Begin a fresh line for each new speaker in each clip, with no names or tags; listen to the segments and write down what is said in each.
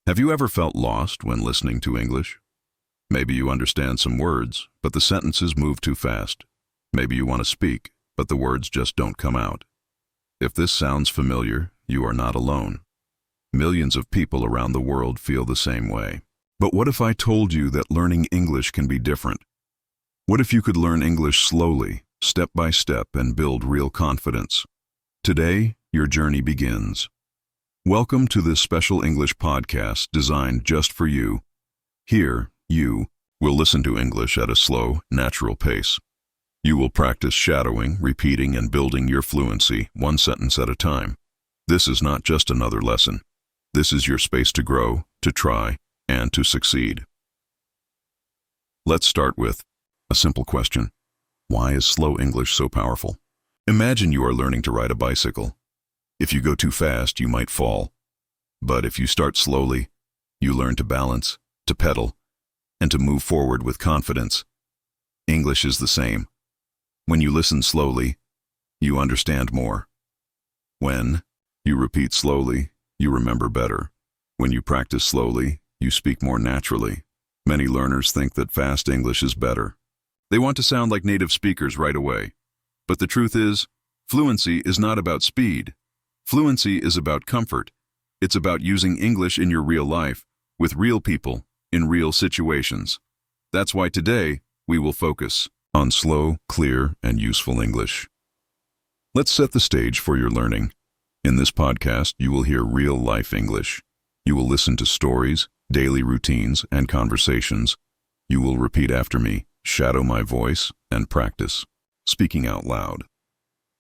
Have you ever felt lost when listening to English? Maybe you understand some words, but the sentences move too fast. Maybe you want to speak, but the words just don't come out. If this sounds familiar, you are not alone. Millions of people around the world feel the same way. But what if I told you that learning English can be different? What if you could learn English slowly, step by step, and build real confidence? Today, your journey begins. Welcome to this special English podcast designed just for you. Here, you will listen to English at a slow, natural pace. You will practice shadowing, repeating, and building your fluency one sentence at a time. This is not just another lesson. This is your space to grow, to try, and to succeed. Let's start with a simple question. Why is slow English so powerful? Imagine you are learning to ride a bicycle. If you go too fast, you might fall. But if you start slowly, you learn to balance, to pedal, and to move forward with confidence. English is the same. When you listen slowly, you understand more. When you repeat slowly, you remember better. When you practice slowly, you speak more naturally. Many learners think that fast English is better. They want to sound like native speakers right away. But the truth is, fluency is not about speed. Fluency is about comfort. It's about using English in your real life, with real people, in real situations. That's why today, we will focus on slow, clear, and useful English. Let's set the stage for your learning. In this podcast, you will hear real-life English. You will listen to stories, daily routines, and conversations. You will repeat after me, shadow my voice, and practice speaking out loud.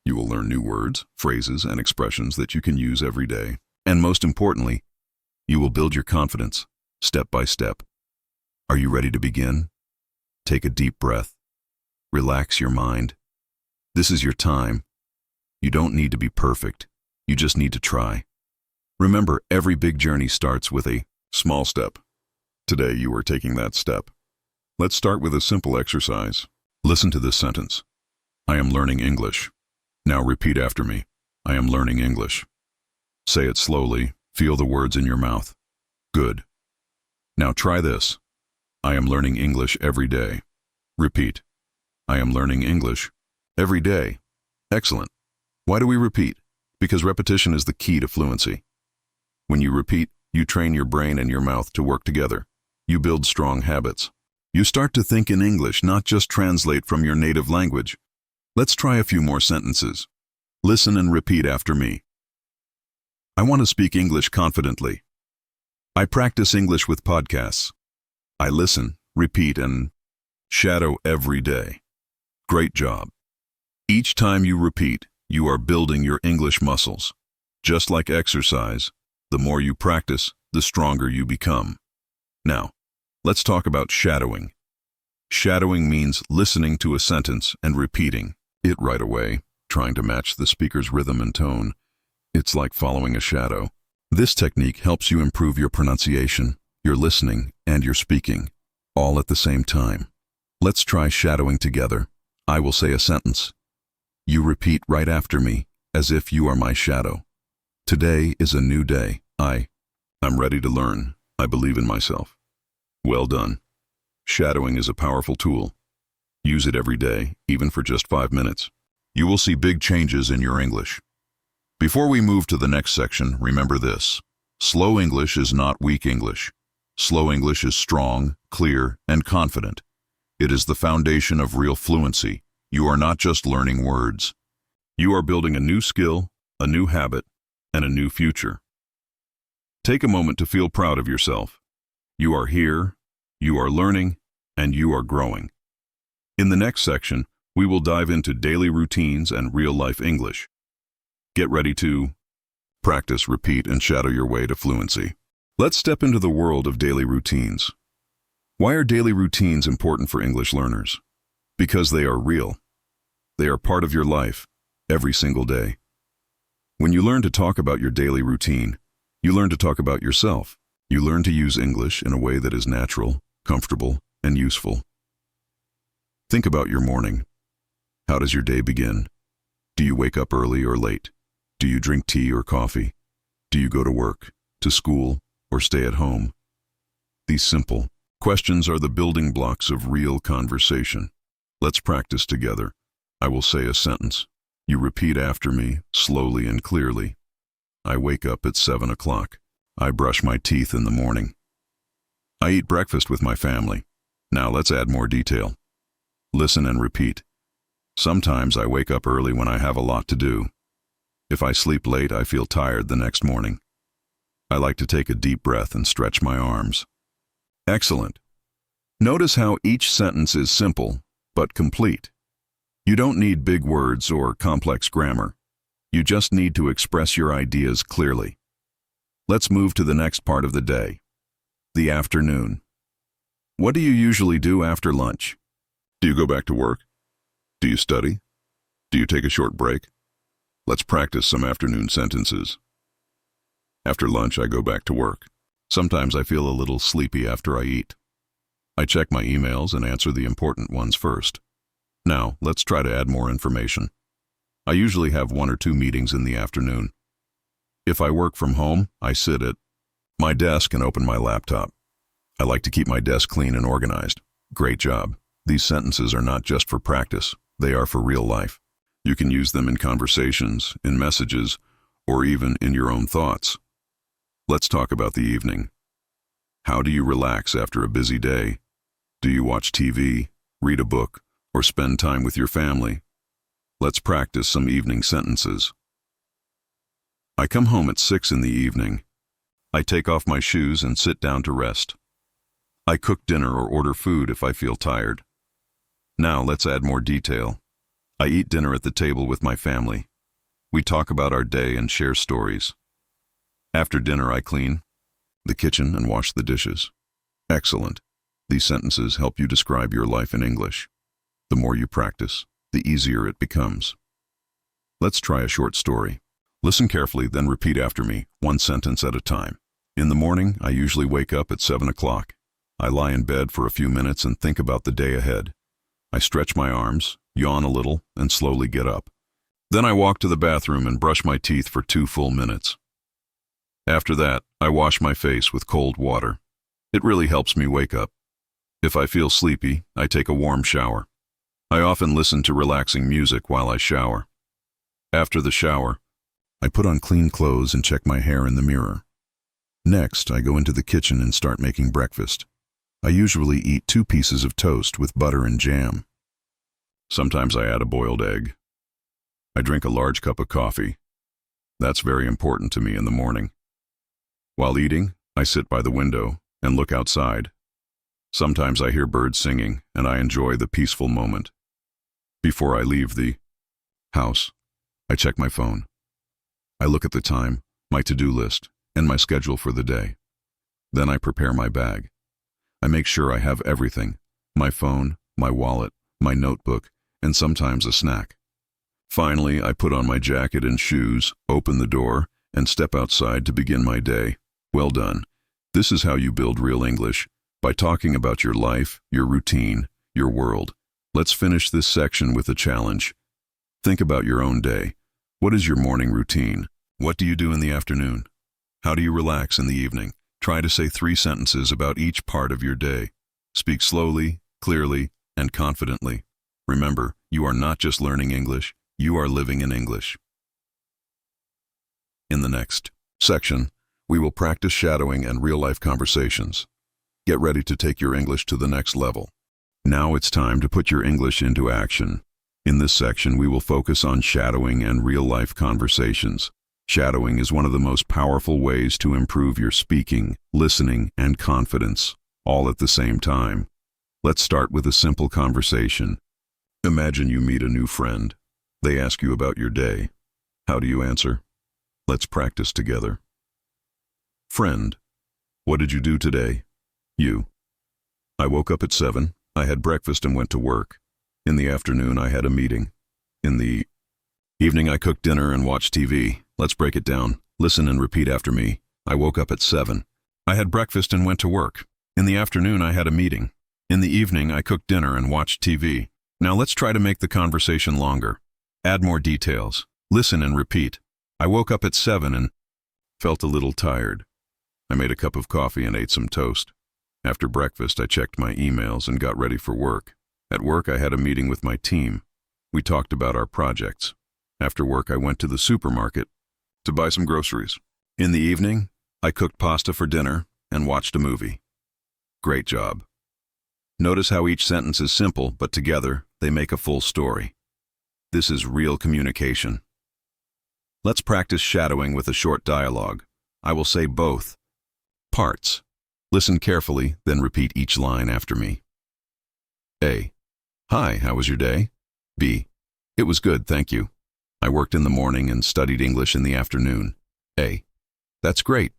You will learn new words, phrases, and expressions that you can use every day. And most importantly, you will build your confidence, step by step. Are you ready to begin? Take a deep breath. Relax your mind. This is your time. You don't need to be perfect. You just need to try. Remember, every big journey starts with a small step. Today, you are taking that step. Let's start with a simple exercise. Listen to this sentence. I am learning English. Now repeat after me. I am learning English. Say it slowly. Feel the words in your mouth. Good. Now try this. I am learning English every day. Repeat. I am learning English every day. Excellent. Why do we repeat? Because repetition is the key to fluency. When you repeat, you train your brain and your mouth to work together. You build strong habits. You start to think in English, not just translate from your native language. Let's try a few more sentences. Listen and repeat after me. I want to speak English confidently. I practice English with podcasts. I listen, repeat, and shadow every day. Great job. Each time you repeat, you are building your English muscles. Just like exercise, the more you practice, the stronger you become. Now, let's talk about shadowing. Shadowing means listening to a sentence and repeating it right away, trying to match the speaker's rhythm and tone. It's like following a shadow. This technique helps you improve your pronunciation, your listening, and your speaking, all at the same time. Let's try shadowing together. I will say a sentence. You repeat right after me, as if you are my shadow. Today is a new day. I'm ready to learn. I believe in myself. Well done. Shadowing is a powerful tool. Use it every day, even for just 5 minutes. You will see big changes in your English. Before we move to the next section, remember this. Slow English is not weak English. Slow English is strong, clear, and confident. It is the foundation of real fluency. You are not just learning words. You are building a new skill, a new habit, and a new future. Take a moment to feel proud of yourself. You are here, you are learning, and you are growing. In the next section, we will dive into daily routines and real-life English. Get ready to practice, repeat, and shadow your way to fluency. Let's step into the world of daily routines. Why are daily routines important for English learners? Because they are real. They are part of your life, every single day. When you learn to talk about your daily routine, you learn to talk about yourself. You learn to use English in a way that is natural, comfortable, and useful. Think about your morning. How does your day begin? Do you wake up early or late? Do you drink tea or coffee? Do you go to work, to school, or stay at home? These simple questions are the building blocks of real conversation. Let's practice together. I will say a sentence. You repeat after me, slowly and clearly. I wake up at 7 o'clock. I brush my teeth in the morning. I eat breakfast with my family. Now let's add more detail. Listen and repeat. Sometimes I wake up early when I have a lot to do. If I sleep late, I feel tired the next morning. I like to take a deep breath and stretch my arms. Excellent. Notice how each sentence is simple, but complete. You don't need big words or complex grammar. You just need to express your ideas clearly. Let's move to the next part of the day. The afternoon. What do you usually do after lunch? Do you go back to work? Do you study? Do you take a short break? Let's practice some afternoon sentences. After lunch, I go back to work. Sometimes I feel a little sleepy after I eat. I check my emails and answer the important ones first. Now, let's try to add more information. I usually have 1 or 2 meetings in the afternoon. If I work from home, I sit at my desk and open my laptop. I like to keep my desk clean and organized. Great job. These sentences are not just for practice, they are for real life. You can use them in conversations, in messages, or even in your own thoughts. Let's talk about the evening. How do you relax after a busy day? Do you watch TV, read a book, or spend time with your family? Let's practice some evening sentences. I come home at 6 in the evening. I take off my shoes and sit down to rest. I cook dinner or order food if I feel tired. Now let's add more detail. I eat dinner at the table with my family. We talk about our day and share stories. After dinner, I clean the kitchen and wash the dishes. Excellent. These sentences help you describe your life in English. The more you practice, the easier it becomes. Let's try a short story. Listen carefully, then repeat after me, 1 sentence at a time. In the morning, I usually wake up at 7 o'clock. I lie in bed for a few minutes and think about the day ahead. I stretch my arms, yawn a little, and slowly get up. Then I walk to the bathroom and brush my teeth for 2 full minutes. After that, I wash my face with cold water. It really helps me wake up. If I feel sleepy, I take a warm shower. I often listen to relaxing music while I shower. After the shower, I put on clean clothes and check my hair in the mirror. Next, I go into the kitchen and start making breakfast. I usually eat 2 pieces of toast with butter and jam. Sometimes I add a boiled egg. I drink a large cup of coffee. That's very important to me in the morning. While eating, I sit by the window and look outside. Sometimes I hear birds singing, and I enjoy the peaceful moment. Before I leave the house, I check my phone. I look at the time, my to-do list, and my schedule for the day. Then I prepare my bag. I make sure I have everything: my phone, my wallet, my notebook, and sometimes a snack. Finally, I put on my jacket and shoes, open the door, and step outside to begin my day. Well done. This is how you build real English, by talking about your life, your routine, your world. Let's finish this section with a challenge. Think about your own day. What is your morning routine? What do you do in the afternoon? How do you relax in the evening? Try to say 3 sentences about each part of your day. Speak slowly, clearly, and confidently. Remember, you are not just learning English, you are living in English. In the next section, we will practice shadowing and real-life conversations. Get ready to take your English to the next level. Now it's time to put your English into action. In this section, we will focus on shadowing and real-life conversations. Shadowing is one of the most powerful ways to improve your speaking, listening, and confidence, all at the same time. Let's start with a simple conversation. Imagine you meet a new friend. They ask you about your day. How do you answer? Let's practice together. Friend, what did you do today? You. I woke up at 7. I had breakfast and went to work. In the afternoon, I had a meeting. In the evening, I cooked dinner and watched TV. Let's break it down. Listen and repeat after me. I woke up at 7. I had breakfast and went to work. In the afternoon, I had a meeting. In the evening, I cooked dinner and watched TV. Now let's try to make the conversation longer. Add more details. Listen and repeat. I woke up at 7 and felt a little tired. I made a cup of coffee and ate some toast. After breakfast, I checked my emails and got ready for work. At work, I had a meeting with my team. We talked about our projects. After work, I went to the supermarket to buy some groceries. In the evening, I cooked pasta for dinner and watched a movie. Great job. Notice how each sentence is simple, but together, they make a full story. This is real communication. Let's practice shadowing with a short dialogue. I will say both parts. Listen carefully, then repeat each line after me. A. Hi, how was your day? B. It was good, thank you. I worked in the morning and studied English in the afternoon. A. That's great.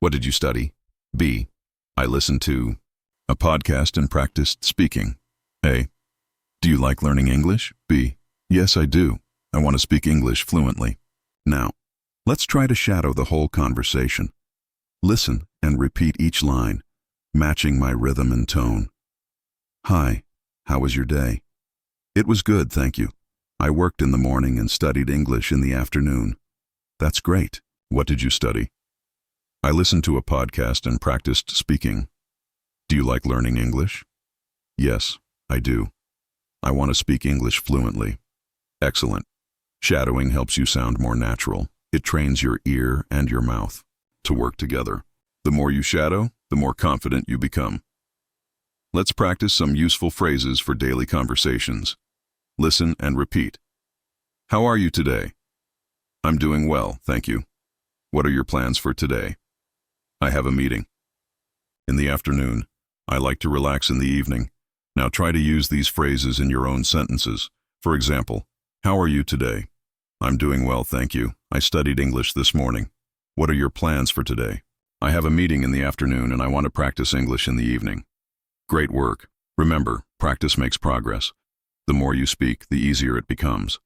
What did you study? B. I listened to a podcast and practiced speaking. A. Do you like learning English? B. Yes, I do. I want to speak English fluently. Now, let's try to shadow the whole conversation. Listen and repeat each line, matching my rhythm and tone. Hi, how was your day? It was good, thank you. I worked in the morning and studied English in the afternoon. That's great. What did you study? I listened to a podcast and practiced speaking. Do you like learning English? Yes, I do. I want to speak English fluently. Excellent. Shadowing helps you sound more natural. It trains your ear and your mouth to work together. The more you shadow, the more confident you become. Let's practice some useful phrases for daily conversations. Listen and repeat. How are you today? I'm doing well, thank you. What are your plans for today? I have a meeting. In the afternoon, I like to relax in the evening. Now try to use these phrases in your own sentences. For example, how are you today? I'm doing well, thank you. I studied English this morning. What are your plans for today? I have a meeting in the afternoon and I want to practice English in the evening. Great work. Remember, practice makes progress. The more you speak, the easier it becomes.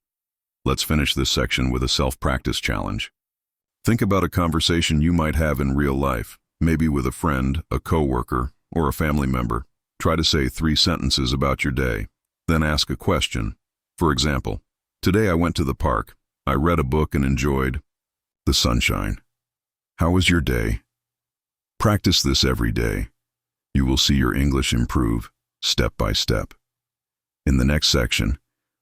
Let's finish this section with a self-practice challenge. Think about a conversation you might have in real life, maybe with a friend, a coworker, or a family member. Try to say 3 sentences about your day, then ask a question. For example, today I went to the park. I read a book and enjoyed the sunshine. How was your day? Practice this every day. You will see your English improve, step by step. In the next section,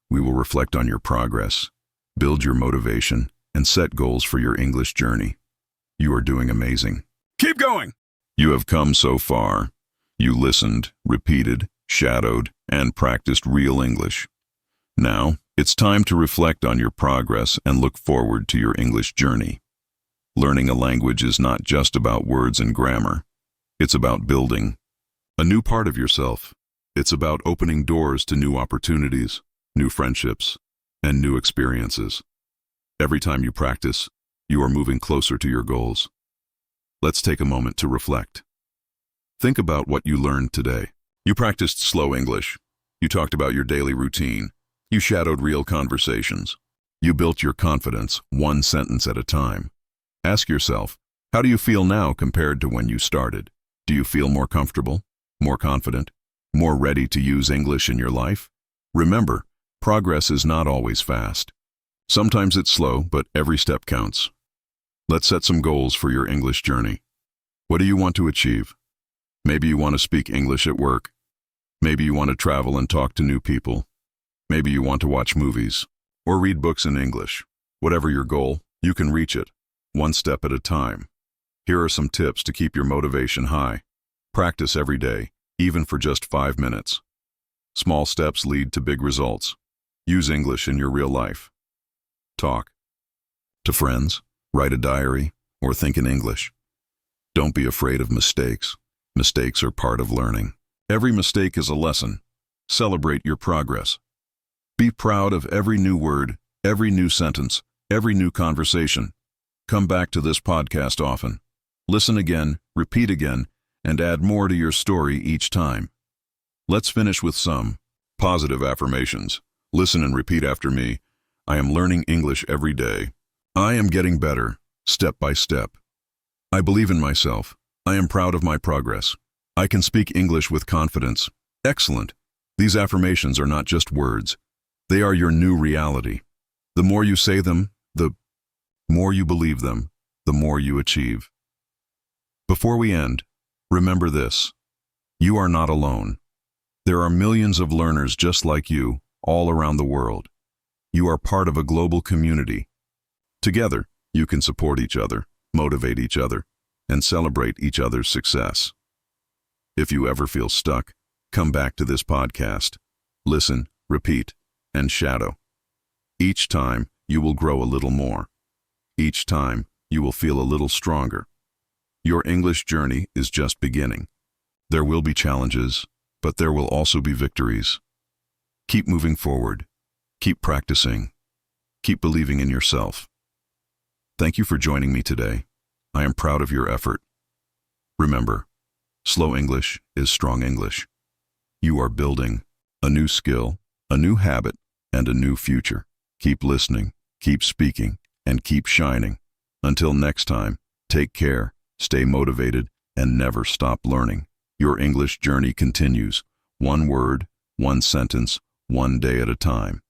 we will reflect on your progress, build your motivation, and set goals for your English journey. You are doing amazing. Keep going! You have come so far. You listened, repeated, shadowed, and practiced real English. Now, it's time to reflect on your progress and look forward to your English journey. Learning a language is not just about words and grammar. It's about building a new part of yourself. It's about opening doors to new opportunities, new friendships, and new experiences. Every time you practice, you are moving closer to your goals. Let's take a moment to reflect. Think about what you learned today. You practiced slow English. You talked about your daily routine. You shadowed real conversations. You built your confidence one sentence at a time. Ask yourself, how do you feel now compared to when you started? Do you feel more comfortable, more confident, more ready to use English in your life? Remember, progress is not always fast. Sometimes it's slow, but every step counts. Let's set some goals for your English journey. What do you want to achieve? Maybe you want to speak English at work. Maybe you want to travel and talk to new people. Maybe you want to watch movies or read books in English. Whatever your goal, you can reach it, one step at a time. Here are some tips to keep your motivation high. Practice every day, even for just 5 minutes. Small steps lead to big results. Use English in your real life. Talk to friends, write a diary, or think in English. Don't be afraid of mistakes. Mistakes are part of learning. Every mistake is a lesson. Celebrate your progress. Be proud of every new word, every new sentence, every new conversation. Come back to this podcast often. Listen again, repeat again, and add more to your story each time. Let's finish with some positive affirmations. Listen and repeat after me. I am learning English every day. I am getting better, step by step. I believe in myself. I am proud of my progress. I can speak English with confidence. Excellent. These affirmations are not just words. They are your new reality. The more you say them, the more you believe them, the more you achieve. Before we end, remember this. You are not alone. There are millions of learners just like you all around the world. You are part of a global community. Together, you can support each other, motivate each other, and celebrate each other's success. If you ever feel stuck, come back to this podcast. Listen, repeat, and shadow. Each time, you will grow a little more. Each time, you will feel a little stronger. Your English journey is just beginning. There will be challenges, but there will also be victories. Keep moving forward. Keep practicing. Keep believing in yourself. Thank you for joining me today. I am proud of your effort. Remember, slow English is strong English. You are building a new skill, a new habit, and a new future. Keep listening, keep speaking, and keep shining. Until next time, take care, stay motivated, and never stop learning. Your English journey continues, one word, one sentence, one day at a time.